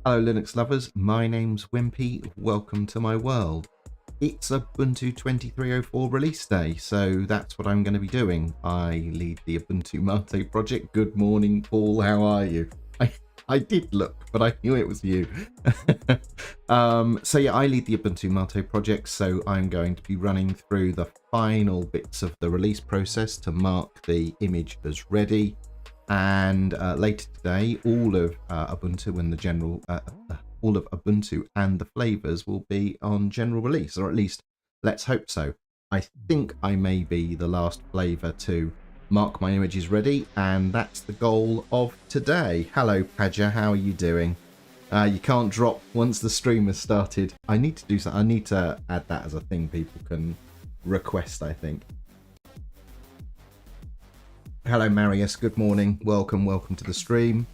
Hello Linux lovers, my name's Wimpy, welcome to my world. It's Ubuntu 23.04 release day, so that's what I'm going to be doing. I lead the Ubuntu MATE project. Good morning Paul, how are you? I did look, but I knew it was you. So yeah, I lead the Ubuntu MATE project, so I'm going to be running through the final bits of the release process to mark the image as ready. And later today, all of Ubuntu and the general, all of Ubuntu and the flavors will be on general release, or at least let's hope so. I think I may be the last flavor to mark my images ready, and that's the goal of today. Hello, Padja, how are you doing? You can't drop once the stream has started. I need to do something. I need to add that as a thing people can request, I think. Hello Marius, good morning. Welcome to the stream.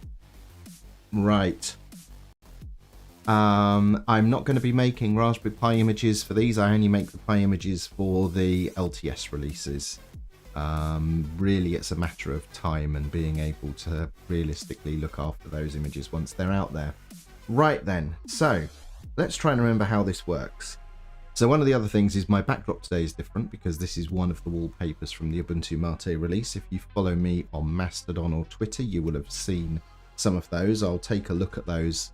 Right. I'm not going to be making Raspberry Pi images for these. I only make the Pi images for the LTS releases. Really, it's a matter of time and being able to realistically look after those images once they're out there. Right then, so let's try and remember how this works. So one of the other things is my backdrop today is different because this is one of the wallpapers from the Ubuntu MATE release. If you follow me on Mastodon or Twitter, you will have seen some of those. I'll take a look at those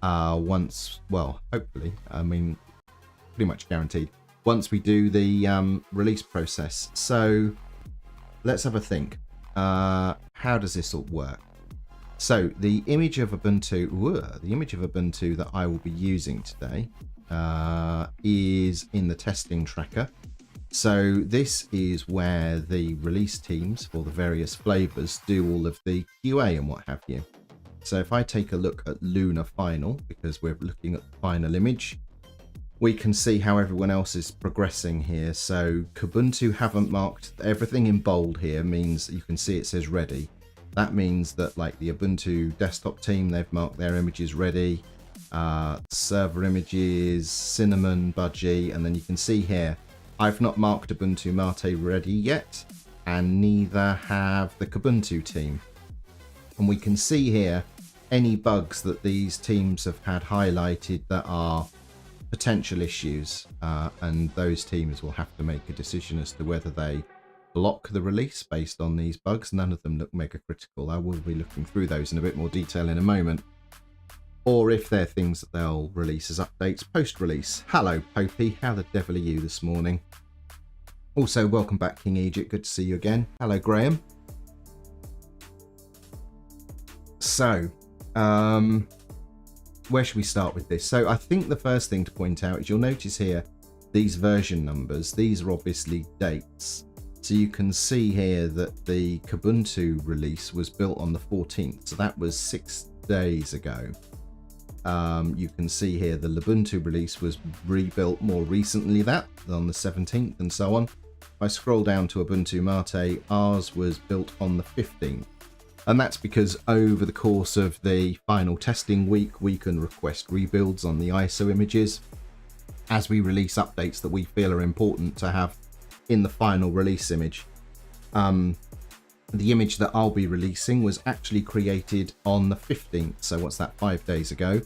once, well, hopefully, I mean, pretty much guaranteed, once we do the release process. So let's have a think. How does this all work? So the image of Ubuntu, that I will be using today is in the testing tracker. So this is where the release teams for the various flavors do all of the QA and what have you. So if I take a look at Lunar Final, because we're looking at the final image, we can see how everyone else is progressing here. So Ubuntu haven't marked everything in bold here, means you can see it says ready. That means that like the Ubuntu desktop team, they've marked their images ready. Server images, Cinnamon, Budgie, and then you can see here, I've not marked Ubuntu MATE ready yet, and neither have the Ubuntu team. And we can see here any bugs that these teams have had highlighted that are potential issues, and those teams will have to make a decision as to whether they block the release based on these bugs. None of them look mega critical. I will be looking through those in a bit more detail in a moment. Or if they're things that they'll release as updates post-release. Hello, Popey. How the devil are you this morning? Also, welcome back, King Egypt. Good to see you again. Hello, Graham. So, where should we start with this? So I think the first thing to point out is you'll notice here these version numbers. These are obviously dates. So you can see here that the Ubuntu release was built on the 14th. So that was 6 days ago. You can see here the Ubuntu release was rebuilt more recently, that on the 17th and so on. If I scroll down to Ubuntu MATE, ours was built on the 15th. And that's because over the course of the final testing week, we can request rebuilds on the ISO images as we release updates that we feel are important to have in the final release image. The image that I'll be releasing was actually created on the 15th. So what's that, 5 days ago?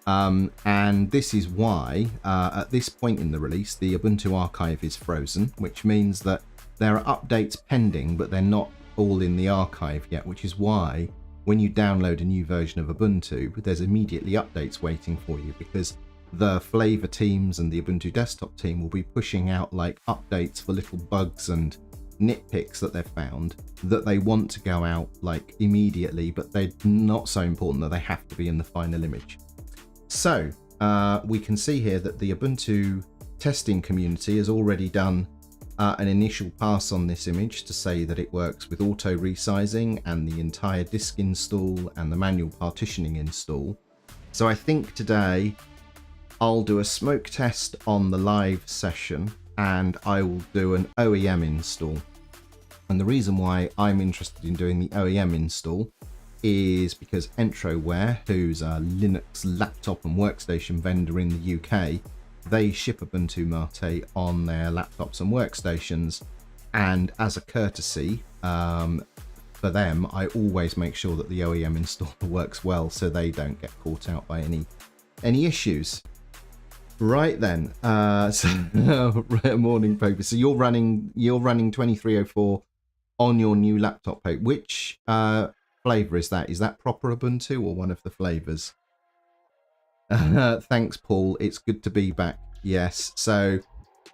And this is why at this point in the release, the Ubuntu archive is frozen, which means that there are updates pending, but they're not all in the archive yet, which is why when you download a new version of Ubuntu, there's immediately updates waiting for you, because the flavor teams and the Ubuntu desktop team will be pushing out like updates for little bugs and nitpicks that they've found that they want to go out like immediately, but they're not so important that they have to be in the final image. So we can see here that the Ubuntu testing community has already done an initial pass on this image to say that it works with auto resizing and the entire disk install and the manual partitioning install. So I think today I'll do a smoke test on the live session and I will do an OEM install. And the reason why I'm interested in doing the OEM install is because Entroware, who's a Linux laptop and workstation vendor in the UK, they ship Ubuntu MATE on their laptops and workstations. And as a courtesy, for them, I always make sure that the OEM installer works well so they don't get caught out by any issues. Right then, so morning Poker. So you're running 2304 on your new laptop, Poke. Which flavor is that? Is that proper Ubuntu or one of the flavors? Thanks, Paul. It's good to be back. Yes. So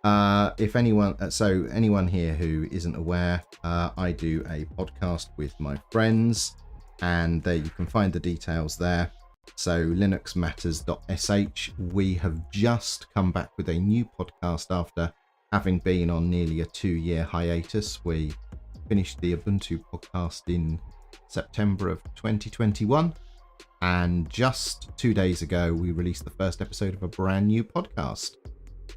if anyone here who isn't aware, I do a podcast with my friends, and you can find the details there. So linuxmatters.sh. We have just come back with a new podcast after having been on nearly a 2-year hiatus. We finished the Ubuntu podcast in September of 2021, and just 2 days ago we released the first episode of a brand new podcast.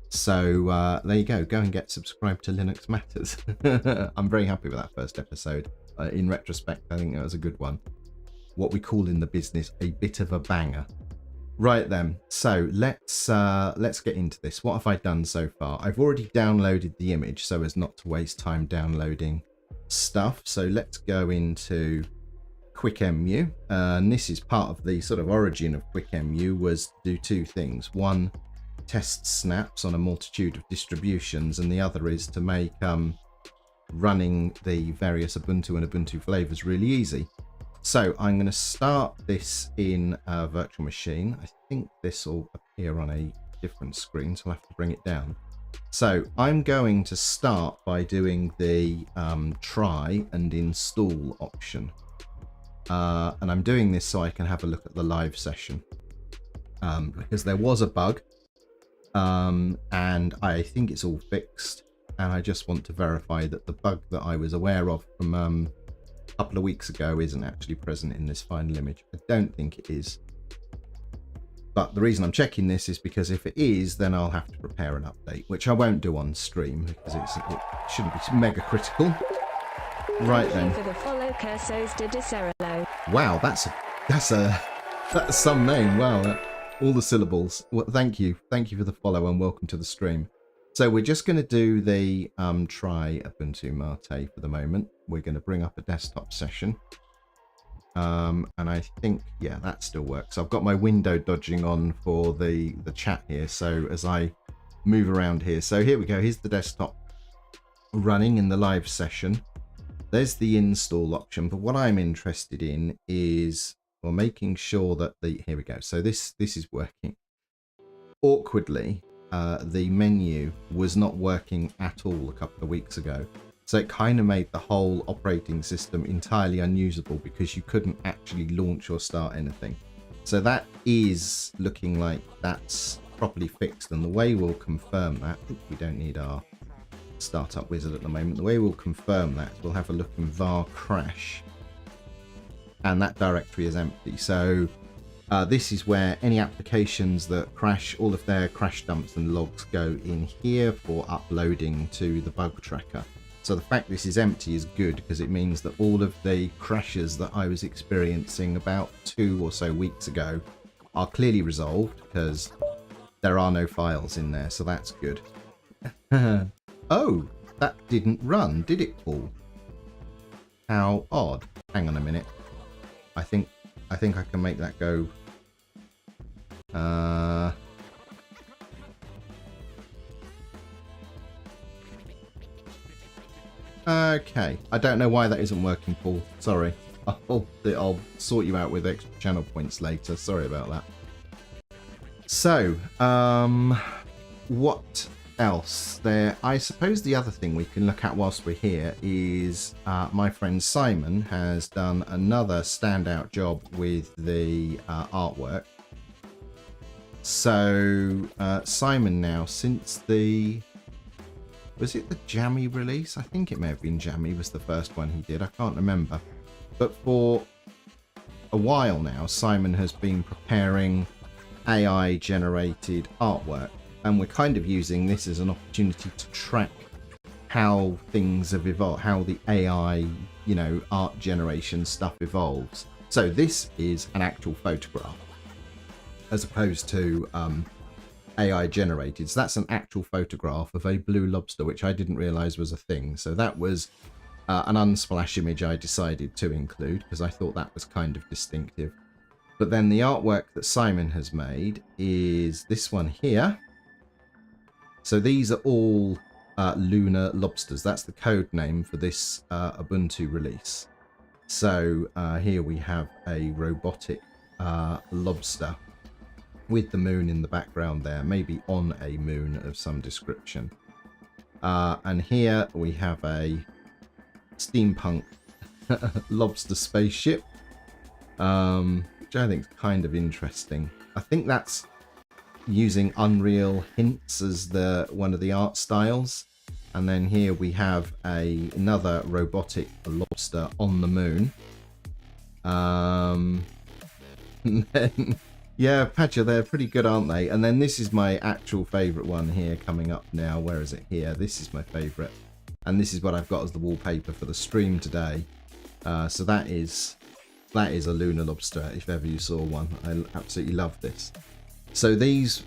So there you go and get subscribed to Linux Matters. I'm very happy with that first episode. In retrospect, I think that was a good one. What we call in the business a bit of a banger. Right then, so let's get into this. What have I done so far? I've already downloaded the image so as not to waste time downloading stuff. So let's go into QuickEmu, and this is part of the sort of origin of QuickEmu, was to do two things. One, test snaps on a multitude of distributions, and the other is to make running the various Ubuntu and Ubuntu flavors really easy. So I'm going to start this in a virtual machine. I think this will appear on a different screen, so I'll have to bring it down. So I'm going to start by doing the try and install option. And I'm doing this so I can have a look at the live session. Because there was a bug, and I think it's all fixed. And I just want to verify that the bug that I was aware of from a couple of weeks ago isn't actually present in this final image. I don't think it is. But the reason I'm checking this is because if it is, then I'll have to prepare an update, which I won't do on stream because it shouldn't be mega critical. Right then. For the follow Cursos de Decerolo. Wow, that's some name. Wow, all the syllables. Well, thank you for the follow and welcome to the stream. So we're just going to do the try Ubuntu MATE for the moment. We're going to bring up a desktop session. And I think, yeah, that still works. I've got my window dodging on for the chat here. So as I move around here. So here we go. Here's the desktop running in the live session. There's the install option. But what I'm interested in is, well, making sure that here we go. So this is working. Awkwardly, the menu was not working at all a couple of weeks ago. So it kind of made the whole operating system entirely unusable because you couldn't actually launch or start anything. So that is looking like that's properly fixed. And the way we'll confirm that, we don't need our startup wizard at the moment. The way we'll confirm that, we'll have a look in var crash. And that directory is empty. So this is where any applications that crash, all of their crash dumps and logs go in here for uploading to the bug tracker. So the fact this is empty is good because it means that all of the crashes that I was experiencing about 2 or so weeks ago are clearly resolved because there are no files in there. So that's good. Oh, that didn't run, did it, Paul? How odd. Hang on a minute. I think I can make that go. Okay, I don't know why that isn't working, Paul. Sorry. I'll sort you out with extra channel points later. Sorry about that. So, what else there? I suppose the other thing we can look at whilst we're here is my friend Simon has done another standout job with the artwork. So Simon now, since was it the Jammy release? I think it may have been Jammy was the first one he did. I can't remember. But for a while now, Simon has been preparing AI generated artwork. And we're kind of using this as an opportunity to track how things have evolved, how the AI, art generation stuff evolves. So this is an actual photograph as opposed to AI generated. So that's an actual photograph of a blue lobster, which I didn't realize was a thing. So that was An unsplash image I decided to include because I thought that was kind of distinctive. But then the artwork that Simon has made is this one here. So these are all Lunar Lobsters. That's the code name for this Ubuntu release. So here we have a robotic lobster with the moon in the background there, maybe on a moon of some description. And here we have a steampunk lobster spaceship, which I think is kind of interesting. I think that's using Unreal hints as one of the art styles. And then here we have another robotic lobster on the moon. And then, yeah, Padger, they're pretty good, aren't they? And then this is my actual favourite one here coming up now. Where is it? Here. This is my favourite. And this is what I've got as the wallpaper for the stream today. So that is a Lunar Lobster, if ever you saw one. I absolutely love this. So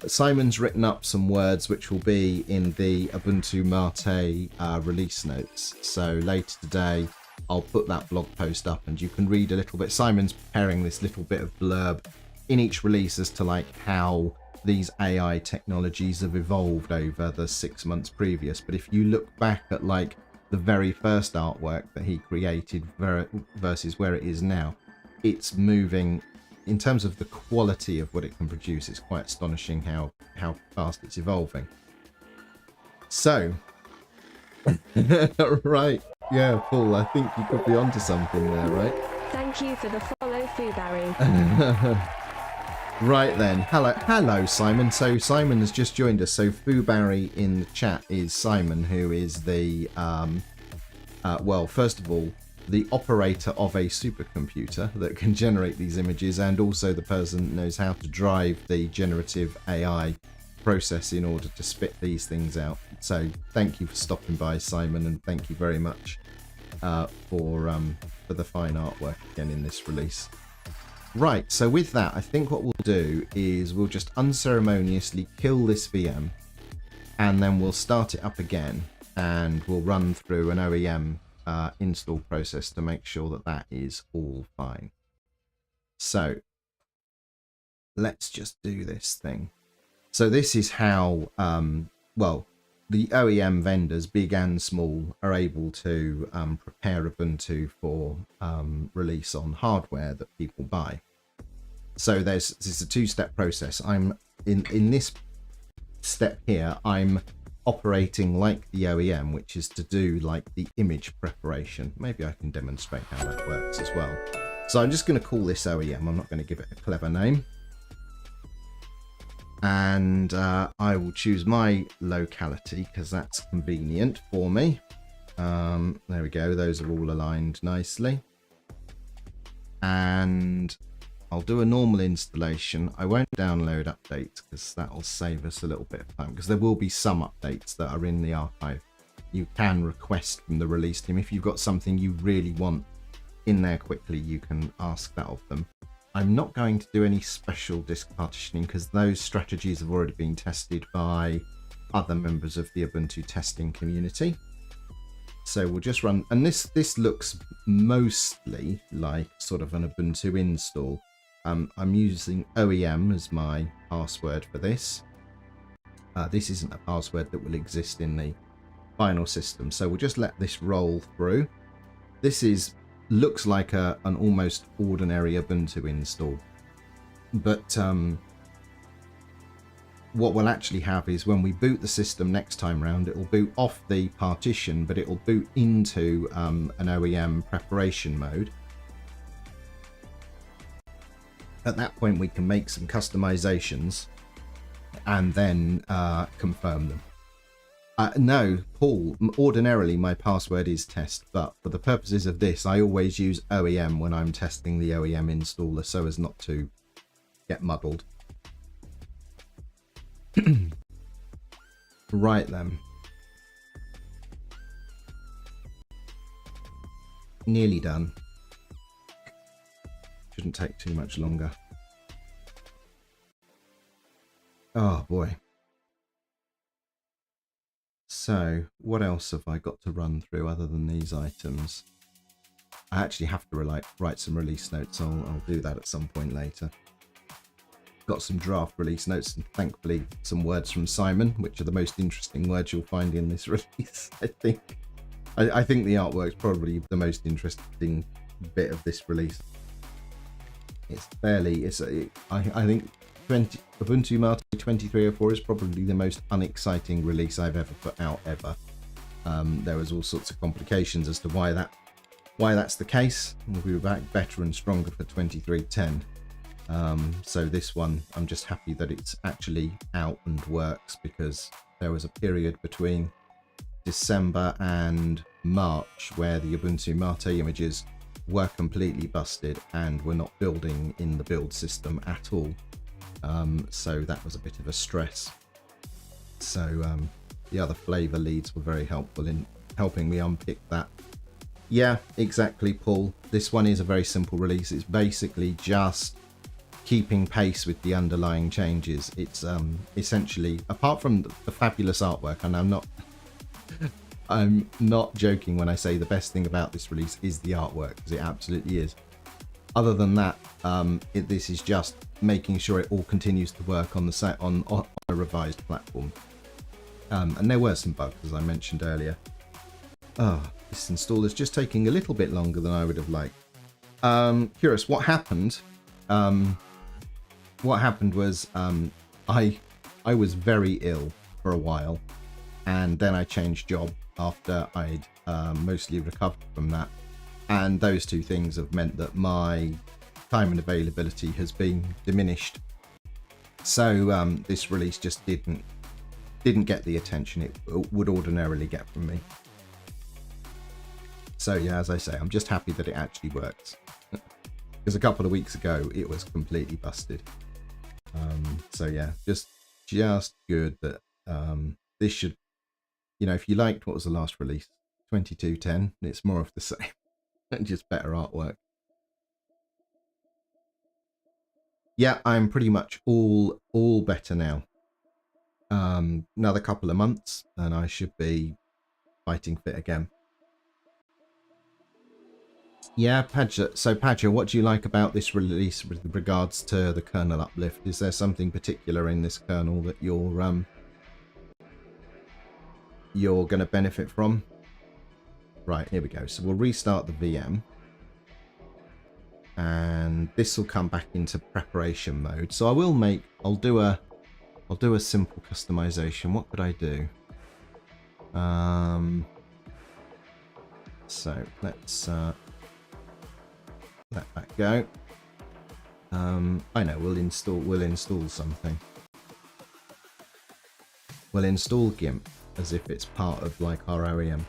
Simon's written up some words which will be in the Ubuntu MATE release notes. So later today, I'll put that blog post up and you can read a little bit. Simon's preparing this little bit of blurb in each release as to like how these AI technologies have evolved over the 6 months previous. But if you look back at like the very first artwork that he created versus where it is now, it's moving in terms of the quality of what it can produce. It's quite astonishing how fast it's evolving. So right, yeah, Paul, I think you could be onto something there, right? Thank you for the follow, Fubarry. Right then, hello Simon. So Simon has just joined us. So Fubarry in the chat is Simon, who is the well, first of all, the operator of a supercomputer that can generate these images, and also the person that knows how to drive the generative AI process in order to spit these things out. So thank you for stopping by, Simon, and thank you very much for the fine artwork again in this release. Right, so with that, I think what we'll do is we'll just unceremoniously kill this VM, and then we'll start it up again, and we'll run through an OEM install process to make sure that that is all fine. So let's just do this thing. So this is how, well, the OEM vendors, big and small, are able to prepare Ubuntu for release on hardware that people buy. So this is a two-step process. I'm in this step here, I'm operating like the OEM, which is to do like the image preparation. Maybe I can demonstrate how that works as well. So I'm just going to call this OEM. I'm not going to give it a clever name. And I will choose my locality because that's convenient for me. There we go. Those are all aligned nicely. And I'll do a normal installation. I won't download updates because that will save us a little bit of time, because there will be some updates that are in the archive. You can request from the release team. If you've got something you really want in there quickly, you can ask that of them. I'm not going to do any special disk partitioning because those strategies have already been tested by other members of the Ubuntu testing community. So we'll just run, and this looks mostly like sort of an Ubuntu install. I'm using OEM as my password for this. This isn't a password that will exist in the final system, so we'll just let this roll through. This looks like an almost ordinary Ubuntu install, but what we'll actually have is when we boot the system next time round, it will boot off the partition, but it will boot into an OEM preparation mode. At that point, we can make some customizations and then confirm them. No, Paul, ordinarily my password is test, but for the purposes of this, I always use OEM when I'm testing the OEM installer so as not to get muddled. Right then. Nearly done. Shouldn't take too much longer. Oh boy. So what else have I got to run through other than these items? I actually have to write some release notes. I'll do that at some point later. Got some draft release notes and thankfully some words from Simon, which are the most interesting words you'll find in this release. I think the artwork's probably the most interesting bit of this release. It's fairly, I think Ubuntu MATE 23.04 is probably the most unexciting release I've ever put out ever. There was all sorts of complications as to why that's the case. We'll be back better and stronger for 23.10. So this one, I'm just happy that it's actually out and works, because there was a period between December and March where the Ubuntu MATE images were completely busted and were not building in the build system at all. So that was a bit of a stress. So the other flavor leads were very helpful in helping me unpick that. Yeah, exactly, Paul. This one is a very simple release. It's basically just keeping pace with the underlying changes. It's essentially, apart from the fabulous artwork, and I'm not joking when I say the best thing about this release is the artwork, because it absolutely is. Other than that, this is just making sure it all continues to work on a revised platform. And there were some bugs, as I mentioned earlier. This install is just taking a little bit longer than I would have liked. Curious, what happened? What happened was I was very ill for a while, and then I changed job after I'd mostly recovered from that. And those two things have meant that my time and availability has been diminished. So this release just didn't get the attention it would ordinarily get from me. So yeah, as I say, I'm just happy that it actually works. Because a couple of weeks ago, it was completely busted. So yeah, just good that this should, if you liked what was the last release, 22.10, it's more of the same. And just better artwork. Yeah, I'm pretty much all better now. Another couple of months and I should be fighting fit again. Yeah, Padger. So Padger, what do you like about this release with regards to the kernel uplift? Is there something particular in this kernel that you're going to benefit from? Right, here we go. So we'll restart the VM. And this will come back into preparation mode. So I'll do a simple customization. What could I do? So let's let that go. I know, we'll install something. We'll install GIMP as if it's part of like our OEM.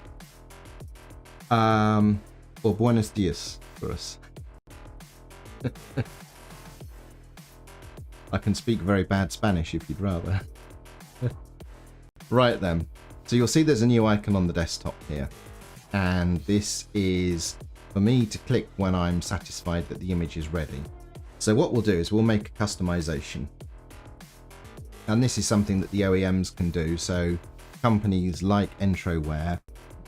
Or buenos dias for us. I can speak very bad Spanish if you'd rather. Right then. So you'll see there's a new icon on the desktop here. And this is for me to click when I'm satisfied that the image is ready. So what we'll do is we'll make a customization. And this is something that the OEMs can do. So companies like Entroware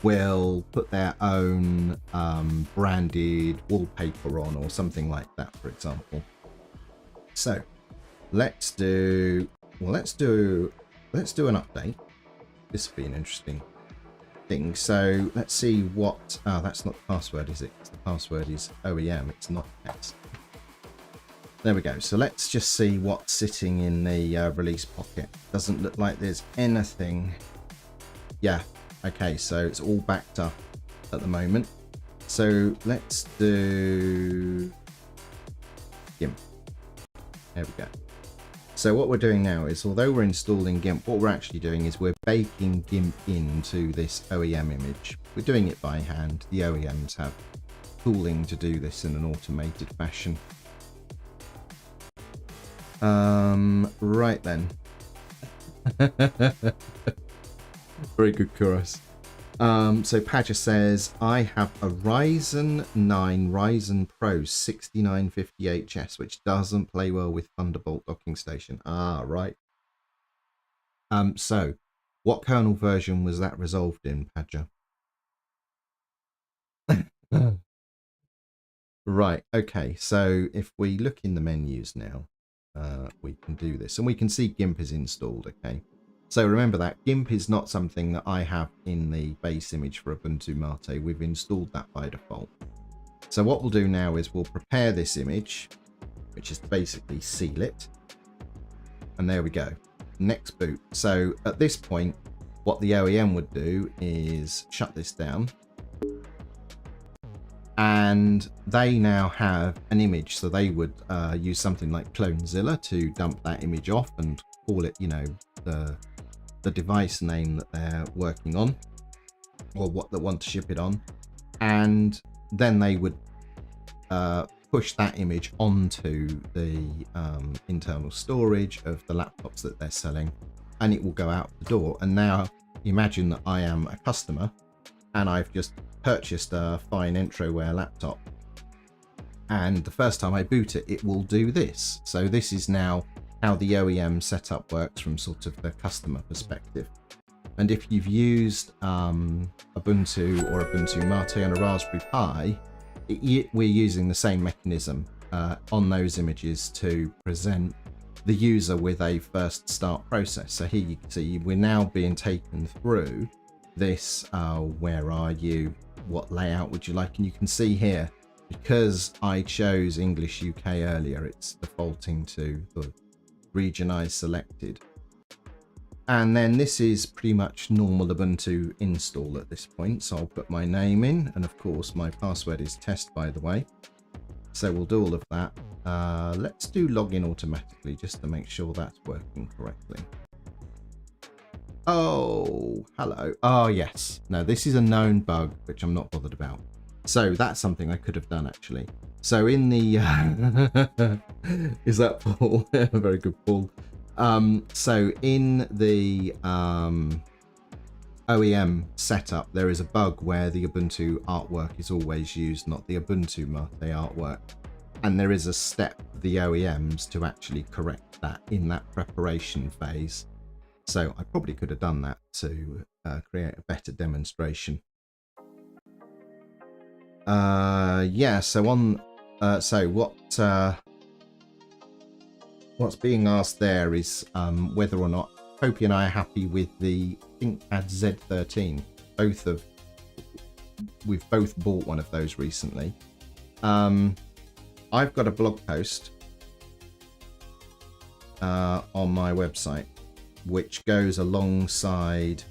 will put their own branded wallpaper on or something like that, for example. So let's do an update. This will be an interesting thing. So let's see what, that's not the password, is it? The password is OEM, it's not text. There we go. So let's just see what's sitting in the release pocket. Doesn't look like there's anything. Yeah. Okay, so it's all backed up at the moment. So let's do GIMP. There we go. So what we're doing now is, although we're installing GIMP, what we're actually doing is we're baking GIMP into this OEM image. We're doing it by hand. The OEMs have tooling to do this in an automated fashion. Right then. Very good, Kuros. So Padger says, I have a Ryzen 9 Ryzen Pro 6950HS, which doesn't play well with Thunderbolt docking station. Ah, right. So What kernel version was that resolved in, Padger? Right, okay, so if we look in the menus now, we can do this, and we can see GIMP is installed, okay? So remember that GIMP is not something that I have in the base image for Ubuntu MATE. We've installed that by default. So what we'll do now is we'll prepare this image, which is to basically seal it. And there we go. Next boot. So at this point, what the OEM would do is shut this down. And they now have an image. So they would use something like Clonezilla to dump that image off and call it, you know, the device name that they're working on, or what they want to ship it on. And then they would push that image onto the internal storage of the laptops that they're selling, and it will go out the door. And now imagine that I am a customer and I've just purchased a fine Entroware laptop, and the first time I boot it, it will do this. So this is now how the OEM setup works from sort of the customer perspective. And if you've used Ubuntu or Ubuntu MATE on a Raspberry Pi, we're using the same mechanism on those images to present the user with a first start process. So here you can see we're now being taken through this, where are you, what layout would you like, and you can see here, because I chose English UK earlier, it's defaulting to the region I selected. And then this is pretty much normal Ubuntu install at this point. So I'll put my name in, and of course my password is test, by the way. So we'll do all of that. Let's do login automatically just to make sure that's working correctly. Oh, hello. Oh, yes. No, this is a known bug, which I'm not bothered about. So that's something I could have done, actually. So in the... is that Paul? Very good, Paul. So in the OEM setup, there is a bug where the Ubuntu artwork is always used, not the Ubuntu MATE artwork. And there is a step for the OEMs to actually correct that in that preparation phase. So I probably could have done that to create a better demonstration. Yeah, so on so what's being asked there is whether or not Popey and I are happy with the ThinkPad Z13. We've both bought one of those recently. I've got a blog post on my website which goes alongside.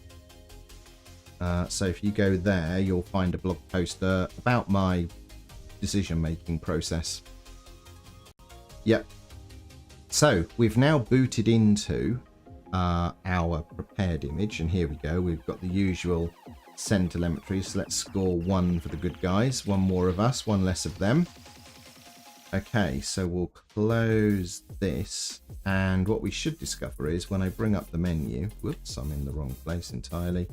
So if you go there, you'll find a blog post about my decision-making process. Yep. So we've now booted into our prepared image, and here we go. We've got the usual send telemetry. So let's score 1 for the good guys. 1 more of us, 1 less of them. Okay, so we'll close this, and what we should discover is when I bring up the menu, whoops, I'm in the wrong place entirely.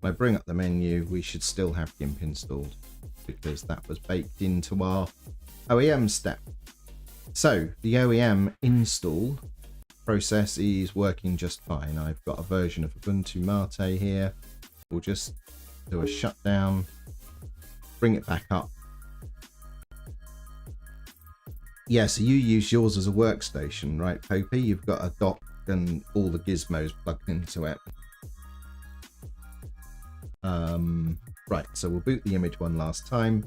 When I bring up the menu, we should still have GIMP installed because that was baked into our OEM step. So the OEM install process is working just fine. I've got a version of Ubuntu MATE here. We'll just do a shutdown, bring it back up. Yeah, so you use yours as a workstation, right, Popey? You've got a dock and all the gizmos plugged into it. Right, so we'll boot the image one last time.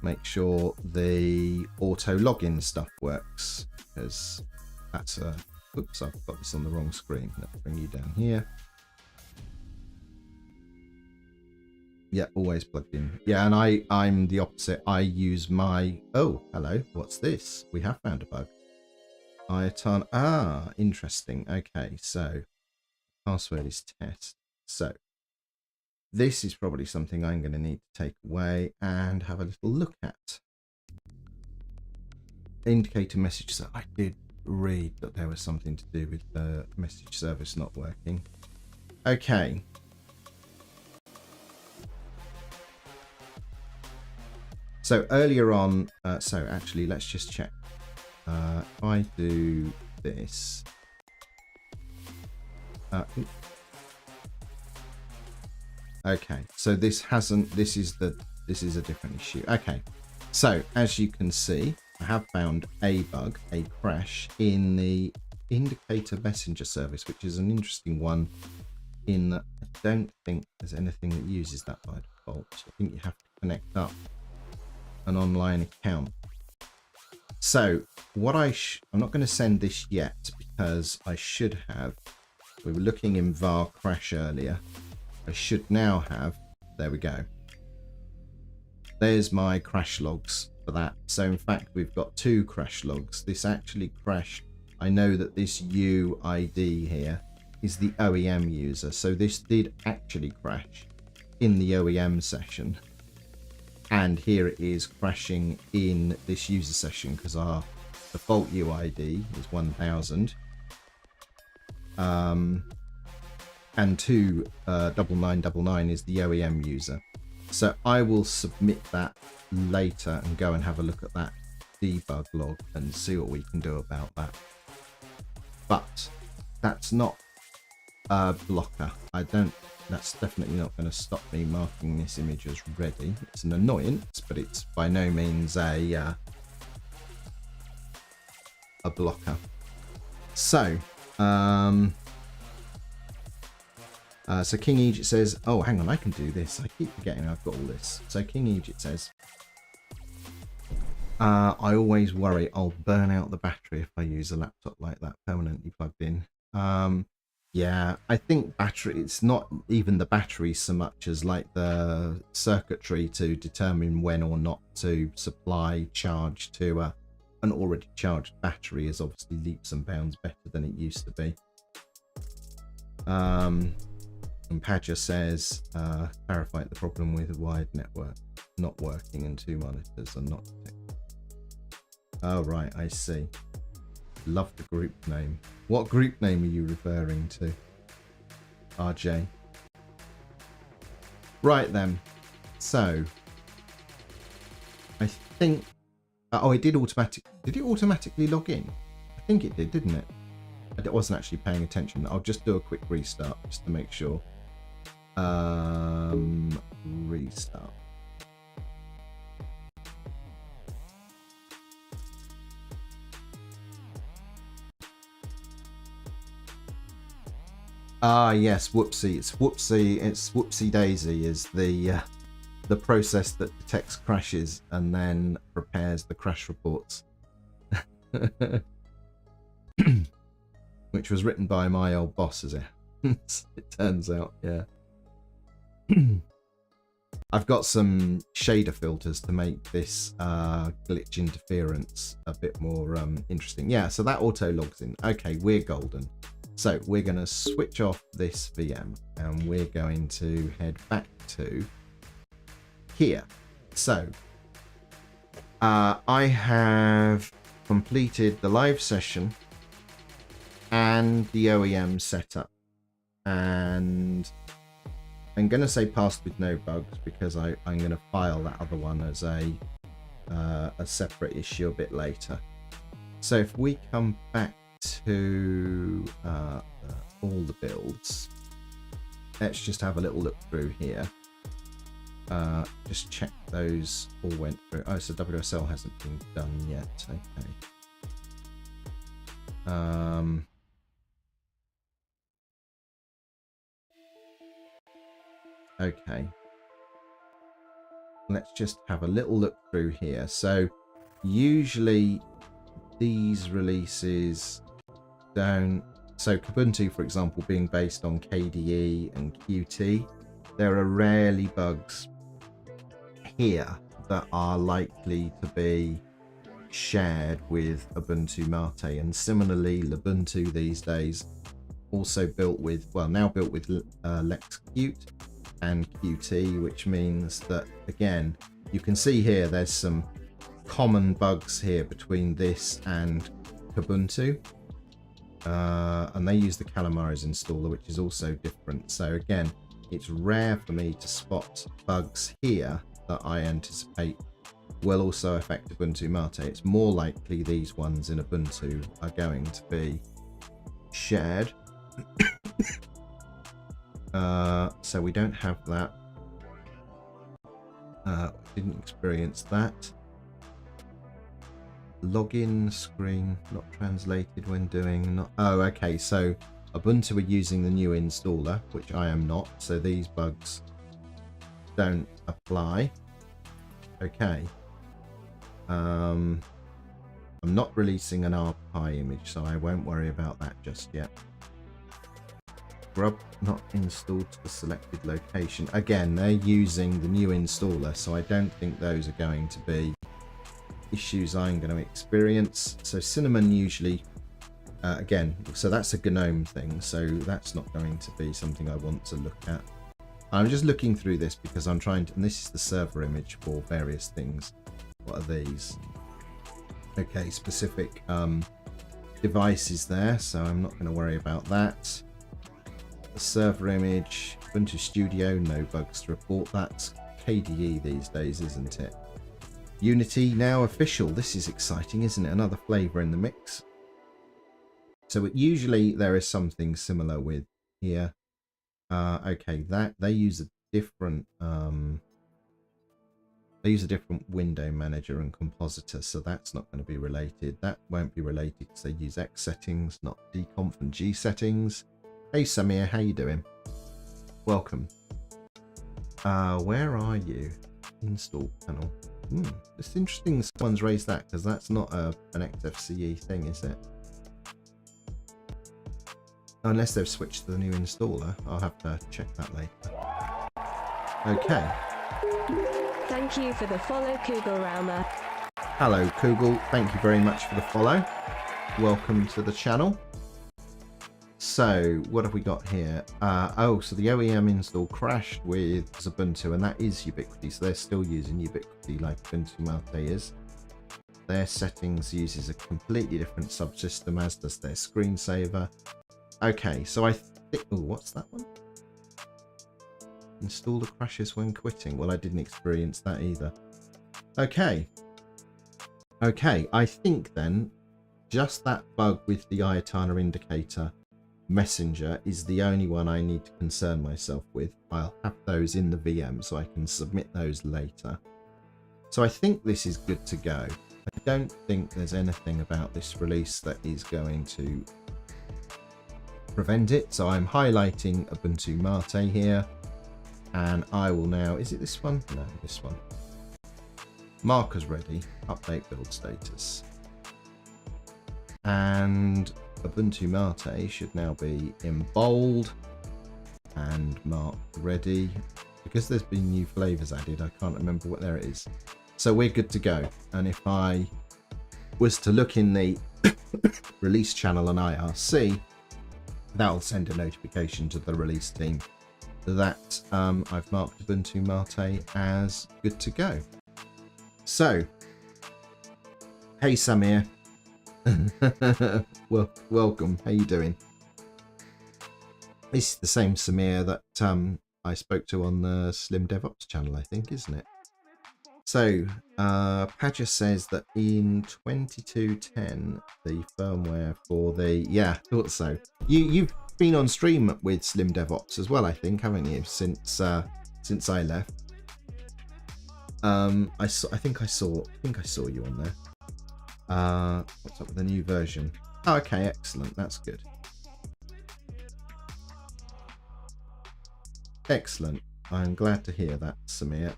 Make sure the auto login stuff works, because that's a... Oops, I've got this on the wrong screen. Let's bring you down here. Yeah, always plugged in. Yeah, and I'm the opposite. I use my... Oh, hello. What's this? We have found a bug. Iatan... Ah, interesting. Okay, so password is test. So this is probably something I'm going to need to take away and have a little look at. Indicator message. So I did read that there was something to do with the message service not working. Okay. So earlier on, so actually let's just check. If I do this, Okay, so this hasn't, this is a different issue. Okay, so as you can see, I have found a bug, a crash in the indicator messenger service, which is an interesting one in that I don't think there's anything that uses that by default. I think you have to connect up an online account. So what I'm not going to send this yet because I should have, we were looking in var crash earlier. I should now have, there we go. There's my crash logs for that. So in fact, we've got 2 crash logs. This actually crashed. I know that this UID here is the OEM user. So this did actually crash in the OEM session. And here it is crashing in this user session because our default UID is 1000. And 29999 is the OEM user. So I will submit that later and go and have a look at that debug log and see what we can do about that. But that's not a blocker. That's definitely not going to stop me marking this image as ready. It's an annoyance, but it's by no means a blocker. So, so King Egypt says, oh, hang on, I can do this. I keep forgetting I've got all this. So King Egypt says, I always worry I'll burn out the battery if I use a laptop like that permanently plugged in. Yeah, I think battery, it's not even the battery so much as like the circuitry to determine when or not to supply charge to an already charged battery is obviously leaps and bounds better than it used to be. And Padger says, clarify the problem with a wired network not working and 2 monitors are not detected. Oh, right, I see. Love the group name. What group name are you referring to? RJ. Right then. So, I think... oh, it did automatically... Did it automatically log in? I think it did, didn't it? I wasn't actually paying attention. I'll just do a quick restart just to make sure. Restart. Ah, yes, whoopsie. It's whoopsie daisy is the process that detects crashes and then prepares the crash reports. Which was written by my old boss, as it turns out, yeah. I've got some shader filters to make this glitch interference a bit more interesting. Yeah, so that auto logs in. Okay, we're golden. So we're going to switch off this VM and we're going to head back to here. So I have completed the live session and the OEM setup, and I'm going to say passed with no bugs because I'm going to file that other one as a separate issue a bit later. So if we come back to all the builds, let's just have a little look through here. Just check those all went through. Oh, so WSL hasn't been done yet. Okay. Okay. Let's just have a little look through here. So usually these releases don't... So Ubuntu, for example, being based on KDE and Qt, there are rarely bugs here that are likely to be shared with Ubuntu MATE. And similarly, Ubuntu these days also built with, well, now built with LexQt and Qt, which means that, again, you can see here there's some common bugs here between this and Ubuntu, and they use the Calamares installer, which is also different. So again, it's rare for me to spot bugs here that I anticipate will also affect Ubuntu MATE. It's more likely these ones in Ubuntu are going to be shared. So we don't have that. Didn't experience that. Login screen not translated when doing not. Oh, okay. So Ubuntu are using the new installer, which I am not. So these bugs don't apply. Okay. I'm not releasing an RPi image, so I won't worry about that just yet. Grub not installed to the selected location. Again, they're using the new installer, so I don't think those are going to be issues I'm going to experience. So Cinnamon usually, again, so that's a GNOME thing, so that's not going to be something I want to look at. I'm just looking through this because I'm trying to, and this is the server image for various things. What are these? Okay, specific devices there, so I'm not going to worry about that. The server image, Ubuntu Studio, no bugs to report. That's KDE these days, isn't it? Unity now official. This is exciting, isn't it? Another flavor in the mix. So usually there is something similar with here. Okay, that they use a different window manager and compositor, so that's not going to be related. That won't be related because they use X settings, not dconf and G settings. Hey Samir, how you doing? Welcome. Where are you? Install panel. It's interesting someone's raised that because that's not an XFCE thing, is it? Unless they've switched to the new installer. I'll have to check that later. Okay. Thank you for the follow, Kugelraumer. Hello, Kugel. Thank you very much for the follow. Welcome to the channel. So, what have we got here? Oh, so the OEM install crashed with Ubuntu, and that is Ubiquity. So they're still using Ubiquity like Ubuntu MATE is. Their settings uses a completely different subsystem, as does their screensaver. Okay, so I think... Oh, what's that one? Install the crashes when quitting. Well, I didn't experience that either. Okay. Okay, I think then just that bug with the Ayatana indicator messenger is the only one I need to concern myself with. I'll have those in the VM so I can submit those later. So I think this is good to go. I don't think there's anything about this release that is going to prevent it. So I'm highlighting Ubuntu MATE here. And I will now, is it this one? No, this one. Markers ready, update build status. And Ubuntu MATE should now be in bold and marked ready. Because there's been new flavors added, I can't remember what there it is. So we're good to go. And if I was to look in the release channel on IRC, that'll send a notification to the release team that I've marked Ubuntu MATE as good to go. So, hey Samir, well, welcome. How you doing? This is the same Samir that I spoke to on the Slim DevOps channel, I think, isn't it? So, Padger says that in 2210, the firmware for the thought so. You've been on stream with Slim DevOps as well, I think, haven't you? Since I left. I think I saw you on there. What's up with the new version? Oh, okay, excellent. That's good. Excellent. I'm glad to hear that, Samir.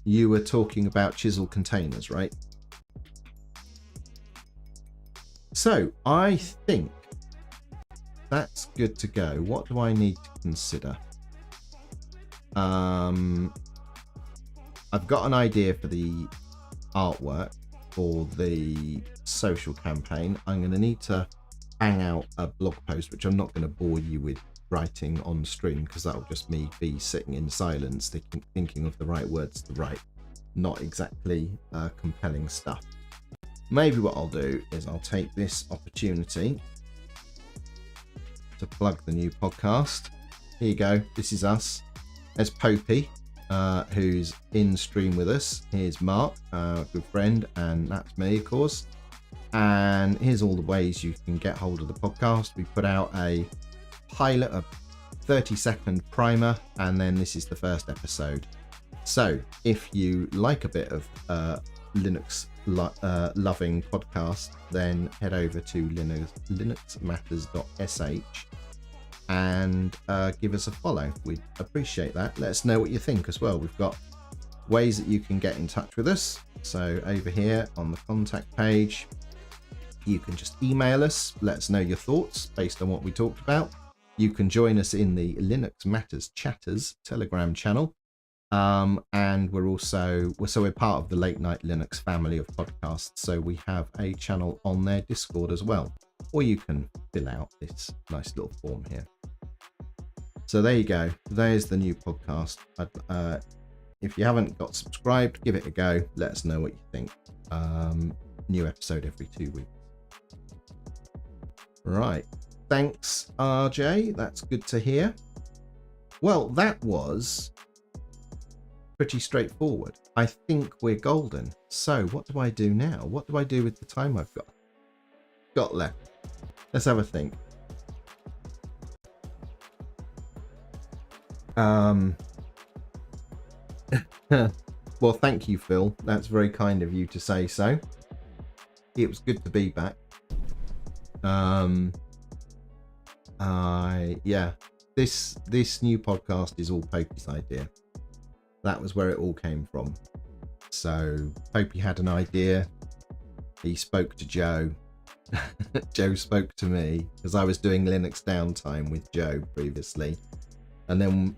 You were talking about chisel containers, right? So I think that's good to go. What do I need to consider? I've got an idea for the artwork for the social campaign. I'm going to need to hang out a blog post, which I'm not going to bore you with writing on stream, because that'll just me be sitting in silence thinking of the right words to write. Not exactly compelling stuff. Maybe what I'll do is I'll take this opportunity to plug the new podcast. Here you go. This is us. There's Popey, who's in stream with us. Here's Mark, good friend, and that's me, of course. And here's all the ways you can get hold of the podcast. We put out a pilot, 30-second primer, and then this is the first episode. So if you like a bit of Linux loving podcast, then head over to linuxmatters.sh and give us a follow. We'd appreciate that. Let us know what you think as well. We've got ways that you can get in touch with us. So over here on the contact page, you can just email us, let us know your thoughts based on what we talked about. You can join us in the Linux Matters Chatters Telegram channel. And we're part of the Late Night Linux family of podcasts. So we have a channel on their Discord as well. Or you can fill out this nice little form here. So there you go. There's the new podcast. If you haven't got subscribed, give it a go. Let us know what you think. New episode every 2 weeks. Right. Thanks, RJ. That's good to hear. Well, that was pretty straightforward. I think we're golden. So what do I do now? What do I do with the time I've got left? Let's have a think. Well, thank you, Phil. That's very kind of you to say so. It was good to be back. Yeah, this new podcast is all Popey's idea. That was where it all came from. So Popey had an idea. He spoke to Joe. Joe spoke to me because I was doing Linux downtime with Joe previously. And then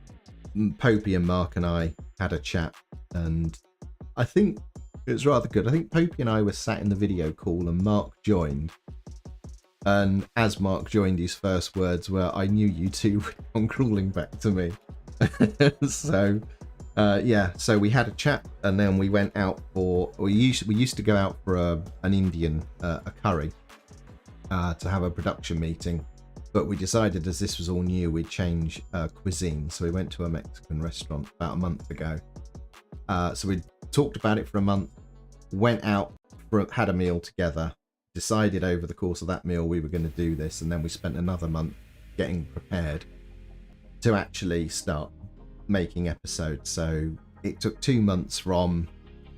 Popey and Mark and I had a chat, and I think it was rather good. I think Popey and I were sat in the video call and Mark joined. And as Mark joined, his first words were, "I knew you two would come crawling back to me." So yeah, so we had a chat, and then we went out for, we used to go out for an Indian a curry to have a production meeting, but we decided as this was all new, we'd change cuisine. So we went to a Mexican restaurant about a month ago. So we talked about it for a month, went out had a meal together, decided over the course of that meal we were going to do this, and then we spent another month getting prepared to actually start making episodes. So it took 2 months from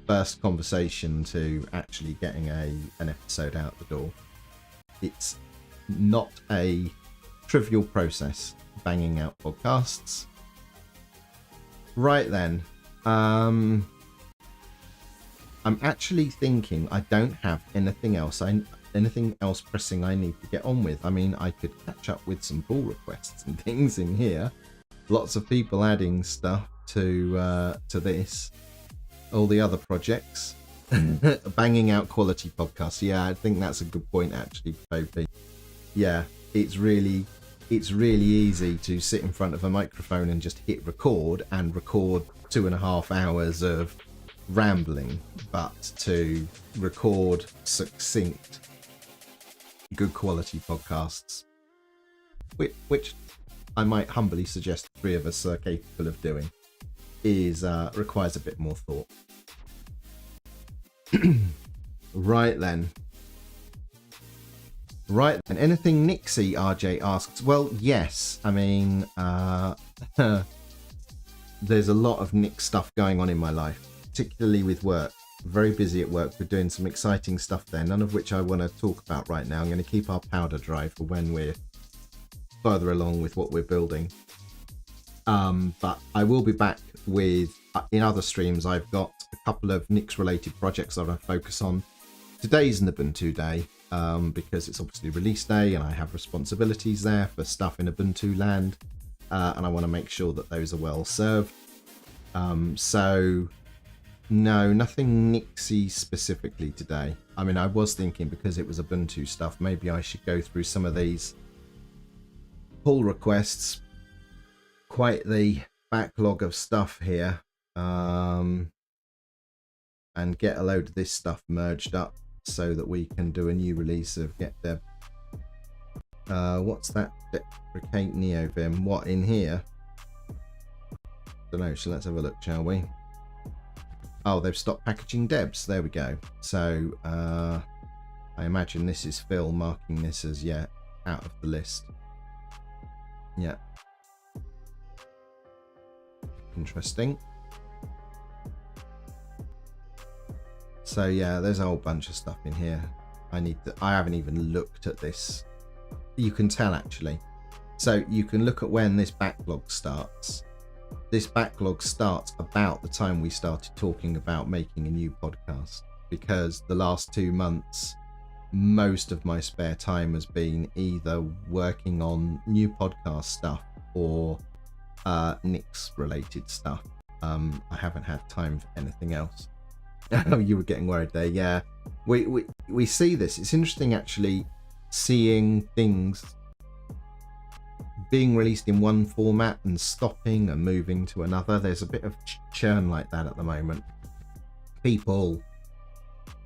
first conversation to actually getting an episode out the door. It's not a trivial process, banging out podcasts. Right then, I'm actually thinking I don't have anything else pressing I need to get on with. I mean, I could catch up with some pull requests and things in here. Lots of people adding stuff to this, all the other projects, banging out quality podcasts. Yeah, I think that's a good point actually, Popey. Yeah, it's really easy to sit in front of a microphone and just hit record and record 2.5 hours of rambling, but to record succinct, good quality podcasts, which I might humbly suggest the three of us are capable of doing, is requires a bit more thought. Right then. Anything Nixie? RJ asks. Well, yes. I mean, there's a lot of Nix stuff going on in my life, particularly with work. Very busy at work. We're doing some exciting stuff there, none of which I want to talk about right now. I'm going to keep our powder dry for when we're further along with what we're building. But I will be back with, in other streams, I've got a couple of Nix related projects that I focus on. Today's an Ubuntu day, because it's obviously release day and I have responsibilities there for stuff in Ubuntu land, and I want to make sure that those are well served. So no, nothing Nixie specifically today. I mean, I was thinking because it was Ubuntu stuff, maybe I should go through some of these pull requests. Quite the backlog of stuff here, and get a load of this stuff merged up so that we can do a new release of GetDev. What's that? Deprecate NeoVim. What in here? Don't know. So let's have a look, shall we? Oh, they've stopped packaging debs. There we go. So I imagine this is Phil marking this as out of the list. Yeah. interesting. So yeah, there's a whole bunch of stuff in here. I haven't even looked at this. You can tell actually. So you can look at when this backlog starts. This backlog starts about the time we started talking about making a new podcast, because the last 2 months, most of my spare time has been either working on new podcast stuff or Nick's related stuff. I haven't had time for anything else. Oh, you were getting worried there. Yeah, we see this. It's interesting actually seeing things being released in one format and stopping and moving to another. There's a bit of churn like that at the moment. People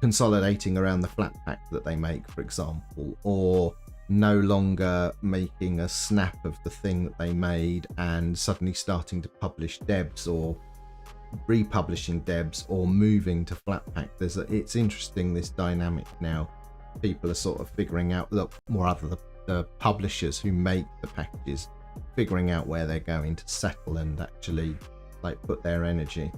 consolidating around the flat pack that they make, for example, or no longer making a snap of the thing that they made and suddenly starting to publish debs or republishing debs or moving to flat pack. It's interesting, this dynamic now. People are sort of figuring out, look, more other the publishers who make the packages, figuring out where they're going to settle and actually like put their energy.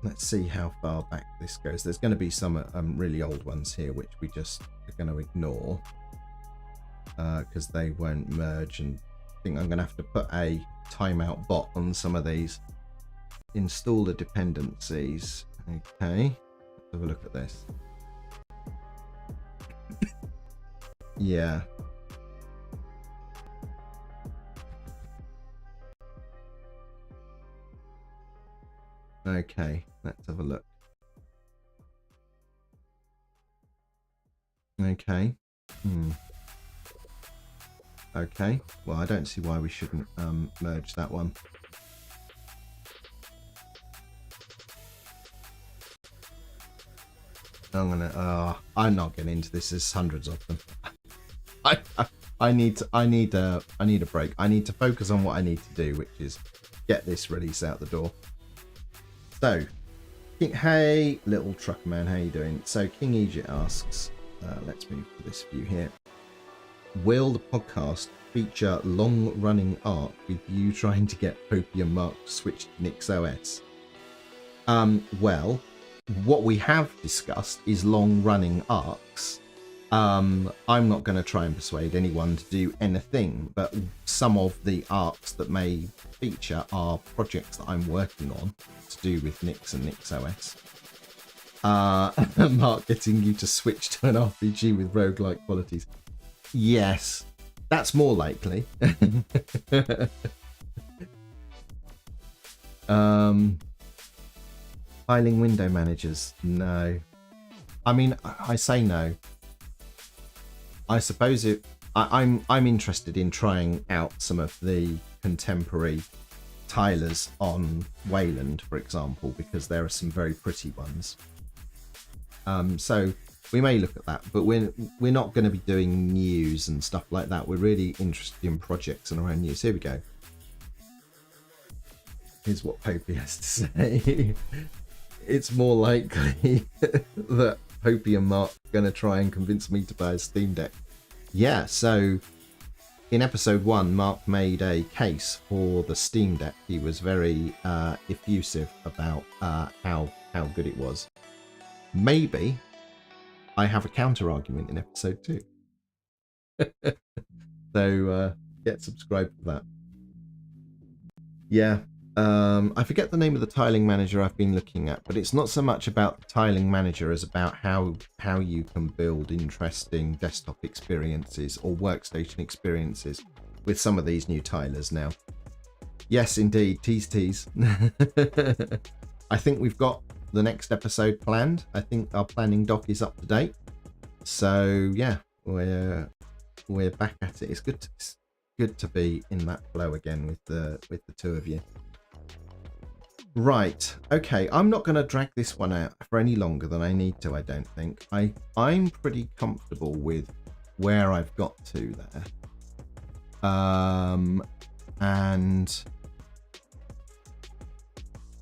Let's see how far back this goes. There's going to be some really old ones here which we just are going to ignore because they won't merge, and I think I'm going to have to put a timeout bot on some of these. Install the dependencies. Okay, let's have a look at this. Yeah. Okay, let's have a look. Okay. Okay, well, I don't see why we shouldn't merge that one. I'm not getting into this. There's hundreds of them. I need a break. I need to focus on what I need to do, which is get this release out the door. So, hey, little trucker man, how you doing? So, King Egypt asks, let's move to this view here. Will the podcast feature long-running arc with you trying to get Opium Mark switched to Nick's OS? Well, what we have discussed is long-running arcs. I'm not going to try and persuade anyone to do anything, but some of the arcs that may feature are projects that I'm working on to do with Nick's and Nick's OS. Mark getting you to switch to an RPG with roguelike qualities. Yes, that's more likely. Filing window managers, no. I mean, I say no. I suppose I'm interested in trying out some of the contemporary tilers on Wayland, for example, because there are some very pretty ones. So we may look at that, but we're not going to be doing news and stuff like that. We're really interested in projects and our own news. Here we go. Here's what Popey has to say. It's more likely that Popey and Mark are going to try and convince me to buy a Steam Deck. Yeah, so in episode 1, Mark made a case for the Steam Deck. He was very effusive about how good it was. Maybe I have a counter argument in episode 2. So get subscribed for that. Yeah. I forget the name of the tiling manager I've been looking at, but it's not so much about the tiling manager as about how you can build interesting desktop experiences or workstation experiences with some of these new tilers now. Yes, indeed. Tease. I think we've got the next episode planned. I think our planning doc is up to date. So yeah, we're back at it. It's good to be in that flow again with the two of you. Right, okay, I'm not going to drag this one out for any longer than I need to, I don't think. I'm pretty comfortable with where I've got to there. And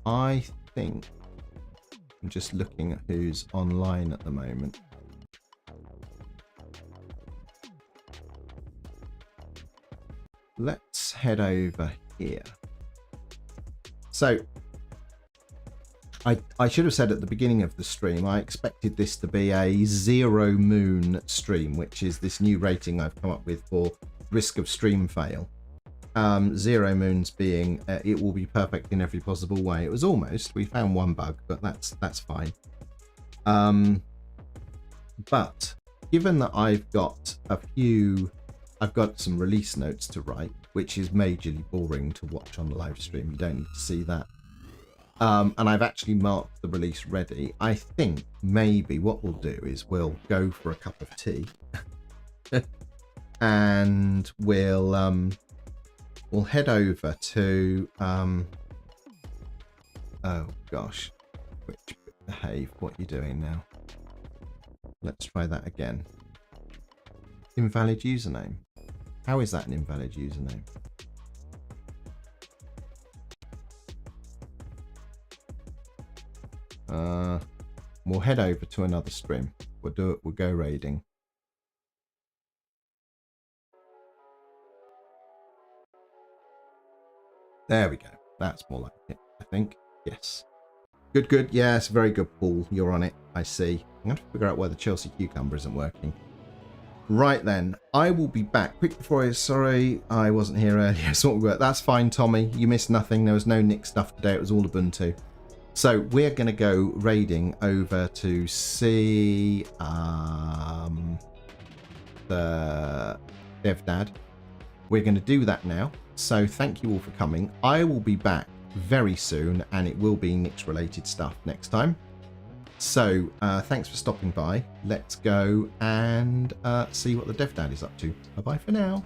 I think I'm just looking at who's online at the moment. let's head over here. So I should have said at the beginning of the stream, I expected this to be a 0 moon stream, which is this new rating I've come up with for risk of stream fail. 0 moons being it will be perfect in every possible way. It was almost. We found one bug, but that's fine. But given that I've got some release notes to write, which is majorly boring to watch on the live stream. You don't need to see that. And I've actually marked the release ready. I think maybe what we'll do is we'll go for a cup of tea and we'll head over to oh gosh, which behave, what are you doing now? Let's try that again. Invalid username. How is that an invalid username? We'll head over to another stream. We'll do it. We'll go raiding. There we go. That's more like it, I think. Yes. Good, good. Yes, very good, Paul. You're on it. I see. I'm going to figure out why the Chelsea cucumber isn't working. Right then, I will be back. Quick before I... Sorry, I wasn't here earlier. So that's fine, Tommy. You missed nothing. There was no Nick stuff today. It was all Ubuntu. So we're going to go raiding over to see the DevDad. We're going to do that now. So thank you all for coming. I will be back very soon, and it will be Nick's related stuff next time. So thanks for stopping by. Let's go and see what the DevDad is up to. Bye-bye for now.